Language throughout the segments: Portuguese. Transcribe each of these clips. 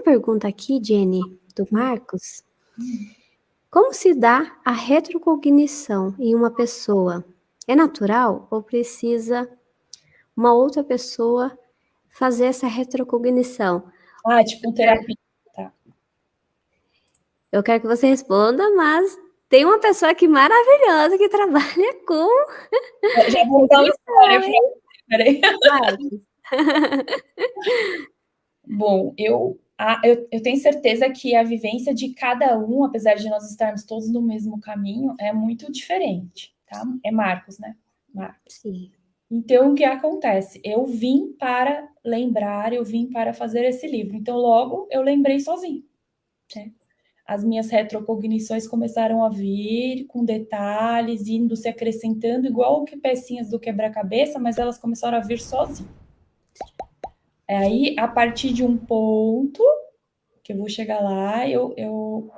uma pergunta aqui, Jenny, do Marcos. Como se dá a retrocognição em uma pessoa? É natural ou precisa uma outra pessoa fazer essa retrocognição? Tipo terapia. Tá. Eu quero que você responda, mas tem uma pessoa aqui maravilhosa que trabalha com... Já vou dar uma história para você, peraí. Bom, eu tenho certeza que a vivência de cada um, apesar de nós estarmos todos no mesmo caminho, é muito diferente, tá? É Marcos, né? Marcos. Sim. Então, o que acontece? Eu vim para lembrar, eu vim para fazer esse livro. Então, logo, eu lembrei sozinho. Né? As minhas retrocognições começaram a vir com detalhes, indo se acrescentando, igual que pecinhas do quebra-cabeça, mas elas começaram a vir sozinho. Aí, a partir de um ponto, que eu vou chegar lá, eu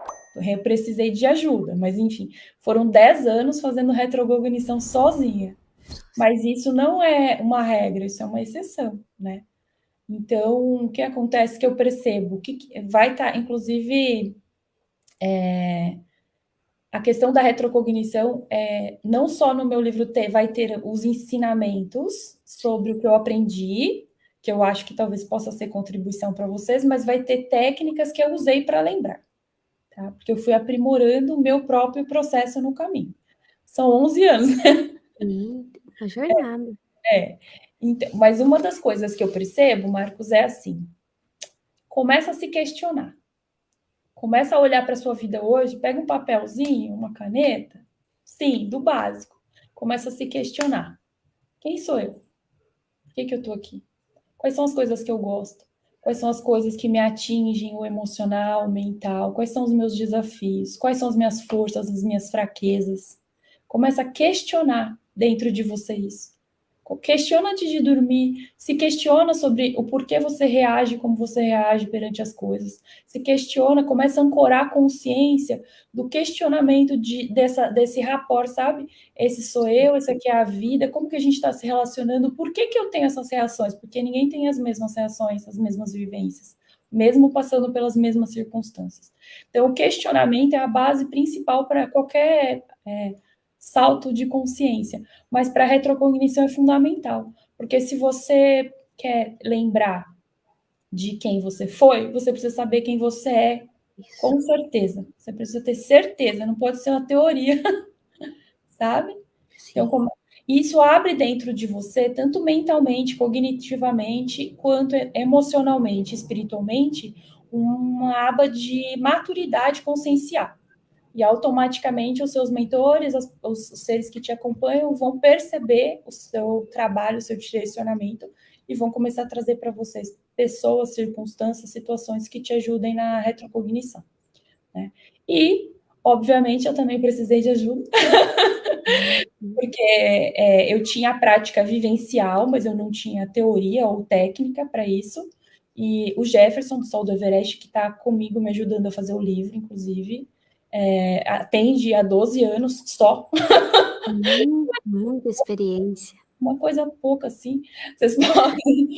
precisei de ajuda, mas enfim, foram 10 anos fazendo retrocognição sozinha. Mas isso não é uma regra, isso é uma exceção, né? Então, o que acontece que eu percebo que vai estar, inclusive, a questão da retrocognição, não só no meu livro vai ter os ensinamentos sobre o que eu aprendi, que eu acho que talvez possa ser contribuição para vocês, mas vai ter técnicas que eu usei para lembrar, tá? Porque eu fui aprimorando o meu próprio processo no caminho. São 11 anos, né? Sim, a jornada. Então, mas uma das coisas que eu percebo, Marcos, é assim: começa a se questionar. Começa a olhar para a sua vida hoje, pega um papelzinho, uma caneta, sim, do básico. Começa a se questionar. Quem sou eu? Por que eu estou aqui? Quais são as coisas que eu gosto? Quais são as coisas que me atingem o emocional, o mental? Quais são os meus desafios? Quais são as minhas forças, as minhas fraquezas? Começa a questionar dentro de você isso. Questiona antes de dormir, se questiona sobre o porquê você reage como você reage perante as coisas. Se questiona, começa a ancorar a consciência do questionamento desse rapport, sabe? Esse sou eu, esse aqui é a vida, como que a gente está se relacionando, por que eu tenho essas reações? Porque ninguém tem as mesmas reações, as mesmas vivências, mesmo passando pelas mesmas circunstâncias. Então, o questionamento é a base principal para qualquer salto de consciência, mas para a retrocognição é fundamental, porque se você quer lembrar de quem você foi, você precisa saber quem você é, Isso. com certeza. Você precisa ter certeza, não pode ser uma teoria, sabe? Sim. Então, isso abre dentro de você, tanto mentalmente, cognitivamente, quanto emocionalmente, espiritualmente, uma aba de maturidade consciencial. E automaticamente os seus mentores, os seres que te acompanham, vão perceber o seu trabalho, o seu direcionamento e vão começar a trazer para vocês pessoas, circunstâncias, situações que te ajudem na retrocognição. Né? E, obviamente, eu também precisei de ajuda, porque eu tinha a prática vivencial, mas eu não tinha teoria ou técnica para isso. E o Jefferson, do Sol do Everest, que está comigo me ajudando a fazer o livro, inclusive, atende há 12 anos só. Muita experiência. Uma coisa pouca, assim. Vocês podem...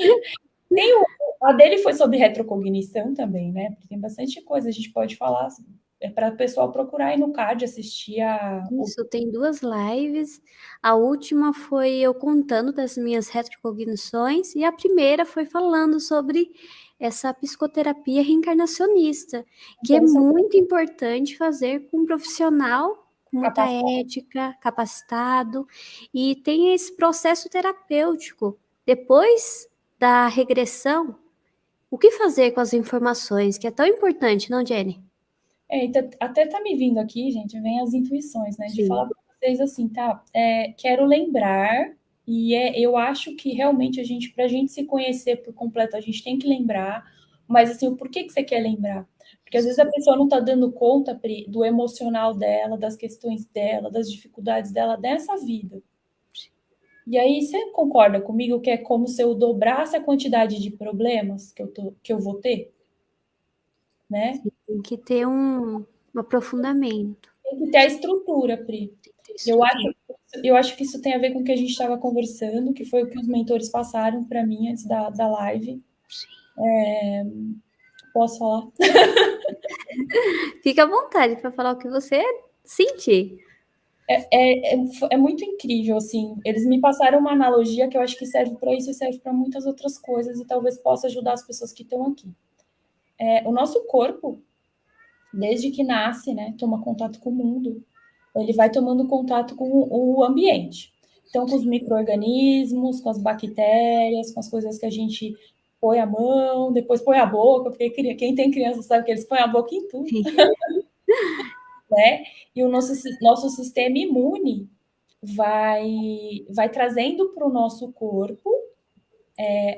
A dele foi sobre retrocognição também, né? Porque tem bastante coisa, a gente pode falar, para o pessoal procurar aí no card, assistir a... Isso, tem 2 lives. A última foi eu contando das minhas retrocognições e a primeira foi falando sobre essa psicoterapia reencarnacionista, que é muito importante fazer com um profissional com muita ética, capacitado, e tem esse processo terapêutico. Depois da regressão, o que fazer com as informações, que é tão importante, não, Jenny? Então, até tá me vindo aqui, gente, vem as intuições, né? De Sim. falar para vocês assim, tá? Quero lembrar, e eu acho que realmente pra gente se conhecer por completo, a gente tem que lembrar, mas assim, o porquê que você quer lembrar? Porque às vezes a pessoa não tá dando conta, Pri, do emocional dela, das questões dela, das dificuldades dela dessa vida. E aí, você concorda comigo que é como se eu dobrasse a quantidade de problemas que eu vou ter? Né? Tem que ter um aprofundamento. Tem que ter a estrutura, Pri. Eu acho que isso tem a ver com o que a gente estava conversando, que foi o que os mentores passaram para mim antes da live. Posso falar? Fica à vontade para falar o que você sentir. É muito incrível, assim. Eles me passaram uma analogia que eu acho que serve para isso e serve para muitas outras coisas e talvez possa ajudar as pessoas que estão aqui. O nosso corpo, desde que nasce, né, toma contato com o mundo, ele vai tomando contato com o ambiente. Então, com os micro-organismos, com as bactérias, com as coisas que a gente põe a mão, depois põe a boca, porque quem tem criança sabe que eles põem a boca em tudo. Né? E o nosso sistema imune vai trazendo para o nosso corpo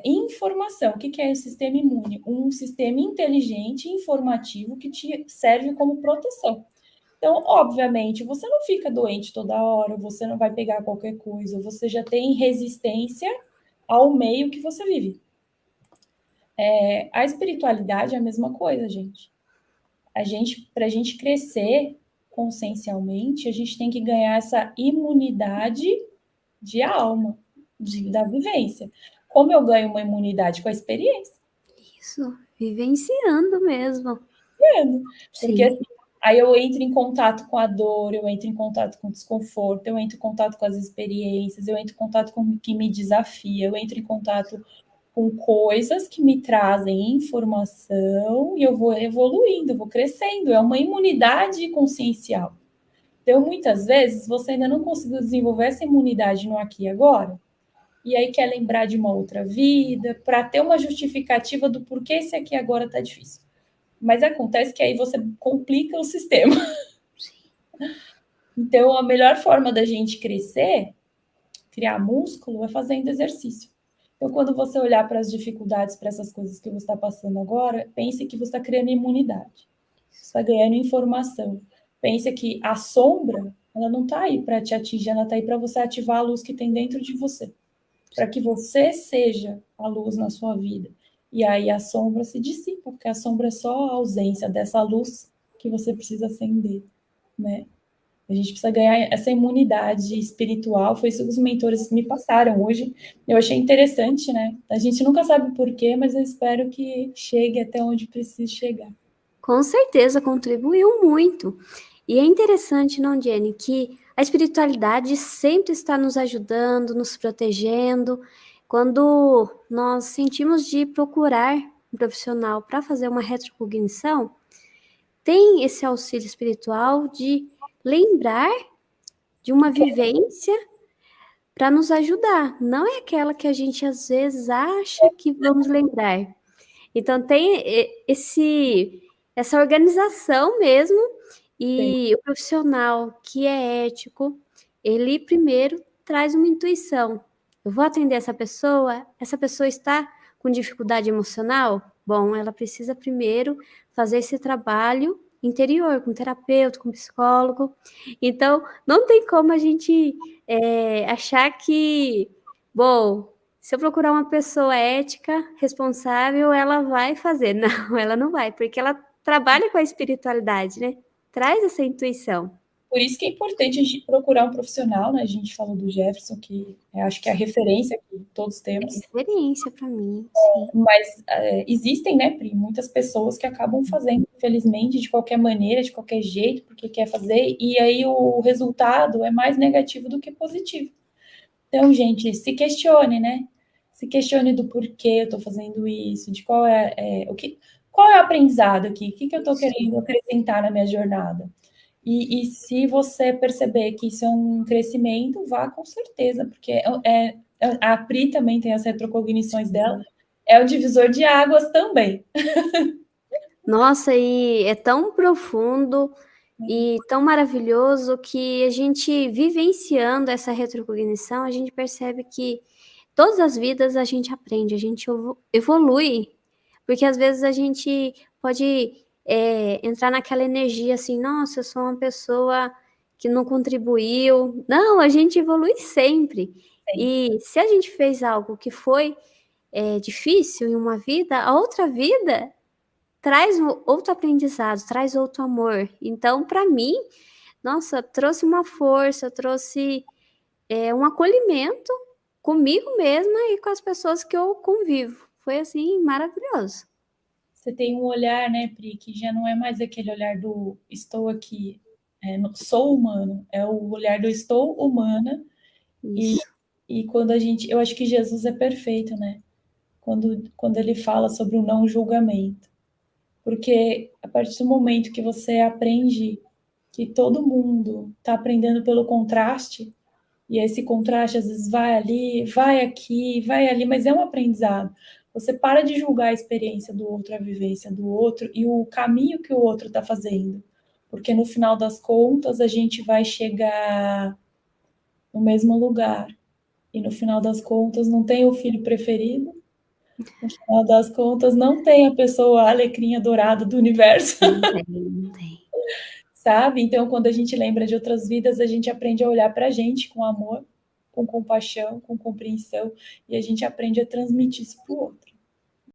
informação. O que é o sistema imune? Um sistema inteligente, informativo, que te serve como proteção. Então, obviamente, você não fica doente toda hora, você não vai pegar qualquer coisa, você já tem resistência ao meio que você vive. A espiritualidade é a mesma coisa, gente. Para a gente crescer consciencialmente, a gente tem que ganhar essa imunidade de alma, da vivência. Como eu ganho uma imunidade? Com a experiência. Isso, vivenciando mesmo. Porque assim, aí eu entro em contato com a dor, eu entro em contato com o desconforto, eu entro em contato com as experiências, eu entro em contato com o que me desafia, eu entro em contato com coisas que me trazem informação e eu vou evoluindo, eu vou crescendo. É uma imunidade consciencial. Então, muitas vezes, você ainda não conseguiu desenvolver essa imunidade no aqui e agora, e aí quer lembrar de uma outra vida, para ter uma justificativa do porquê esse aqui agora está difícil. Mas acontece que aí você complica o sistema. Então, a melhor forma da gente crescer, criar músculo, é fazendo exercício. Então, quando você olhar para as dificuldades, para essas coisas que você está passando agora, pense que você está criando imunidade. Você está ganhando informação. Pense que a sombra, ela não está aí para te atingir, ela está aí para você ativar a luz que tem dentro de você. Para que você seja a luz na sua vida. E aí a sombra se dissipa, porque a sombra é só a ausência dessa luz que você precisa acender, né? A gente precisa ganhar essa imunidade espiritual. Foi isso que os mentores me passaram hoje. Eu achei interessante, né? A gente nunca sabe por quê, mas eu espero que chegue até onde precisa chegar. Com certeza contribuiu muito. E é interessante, não, Jenny, que a espiritualidade sempre está nos ajudando, nos protegendo. Quando nós sentimos de procurar um profissional para fazer uma retrocognição, tem esse auxílio espiritual de lembrar de uma vivência para nos ajudar. Não é aquela que a gente às vezes acha que vamos lembrar. Então tem essa organização mesmo, e o profissional que é ético, ele primeiro traz uma intuição. Eu vou atender essa pessoa está com dificuldade emocional? Bom, ela precisa primeiro fazer esse trabalho interior, com terapeuta, com psicólogo. Então, não tem como a gente achar que, bom, se eu procurar uma pessoa ética, responsável, ela vai fazer. Não, ela não vai, porque ela trabalha com a espiritualidade, né? Traz essa intuição. Por isso que é importante a gente procurar um profissional, né? A gente falou do Jefferson, que eu acho que é a referência que todos temos. Referência para mim, sim. Mas existem, né, Pri, muitas pessoas que acabam fazendo, infelizmente, de qualquer maneira, de qualquer jeito, porque quer fazer, e aí o resultado é mais negativo do que positivo. Então, gente, se questione, né? Se questione do porquê eu estou fazendo isso, de qual é o aprendizado aqui, o que eu estou querendo acrescentar na minha jornada. E se você perceber que isso é um crescimento, vá com certeza, porque a Pri também tem as retrocognições dela, é o divisor de águas também. Nossa, e é tão profundo e tão maravilhoso que a gente vivenciando essa retrocognição, a gente percebe que todas as vidas a gente aprende, a gente evolui, porque às vezes a gente pode entrar naquela energia assim, nossa, eu sou uma pessoa que não contribuiu. Não, a gente evolui sempre. E se a gente fez algo que foi difícil em uma vida, a outra vida traz outro aprendizado, traz outro amor. Então, para mim, nossa, trouxe uma força, trouxe um acolhimento comigo mesma e com as pessoas que eu convivo. Foi assim, maravilhoso. você tem um olhar, né, Pri, que já não é mais aquele olhar do estou aqui, sou humano, é o olhar do estou humana. Isso. E quando a gente, eu acho que Jesus é perfeito, né? Quando ele fala sobre o não julgamento. Porque a partir do momento que você aprende que todo mundo está aprendendo pelo contraste, e esse contraste às vezes vai ali, vai aqui, vai ali, mas é um aprendizado. Você para de julgar a experiência do outro, a vivência do outro e o caminho que o outro está fazendo. Porque no final das contas a gente vai chegar no mesmo lugar. E no final das contas não tem o filho preferido, no final das contas não tem a pessoa a alecrim dourada do universo. Não tem, não tem. Sabe? Então, quando a gente lembra de outras vidas, a gente aprende a olhar para a gente com amor, com compaixão, com compreensão, e a gente aprende a transmitir isso para o outro.